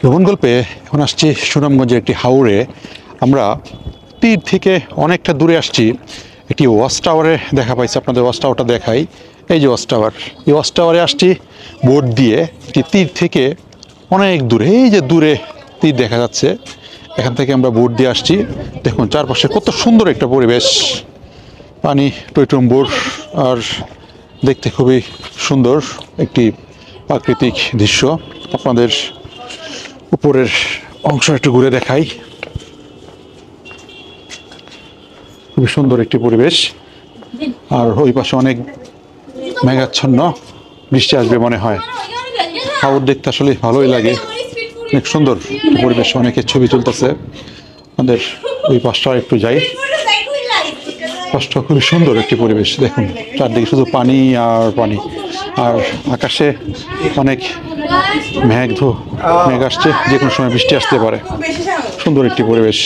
ভ্রমণ গল্পে এখন আসছি সুনামগঞ্জের একটি হাওরে। আমরা তীর থেকে অনেকটা দূরে আসছি। একটি ওয়াচ টাওয়ারে দেখা পাইছি, আপনাদের ওয়াচ টাওয়ারটা দেখাই। এই যে ওয়াচ টাওয়ার, এই ওয়াচ টাওয়ারে আসছি বোট দিয়ে। একটি তীর থেকে অনেক দূরে, এই যে দূরে তীর দেখা যাচ্ছে, এখান থেকে আমরা বোট দিয়ে আসছি। দেখুন চারপাশে কত সুন্দর একটা পরিবেশ, পানি টইটুম্বুর, আর দেখতে খুবই সুন্দর একটি প্রাকৃতিক দৃশ্য। আপনাদের উপরের অংশ একটু ঘুরে দেখাই। খুবই সুন্দর একটি পরিবেশ, আর ওই পাশে অনেক মেঘাচ্ছন্ন, বৃষ্টি আসবে মনে হয়। হাওর দেখতে আসলে ভালোই লাগে, অনেক সুন্দর পরিবেশ, অনেকে ছবি তুলতেছে। আমাদের ওই পাশটা একটু যাই, পাশটা খুবই সুন্দর একটি পরিবেশ। দেখুন চারদিকে শুধু পানি আর পানি, আর আকাশে অনেক মেঘ আসছে, যে কোনো সময় বৃষ্টি আসতে পারে। সুন্দর একটি পরিবেশ।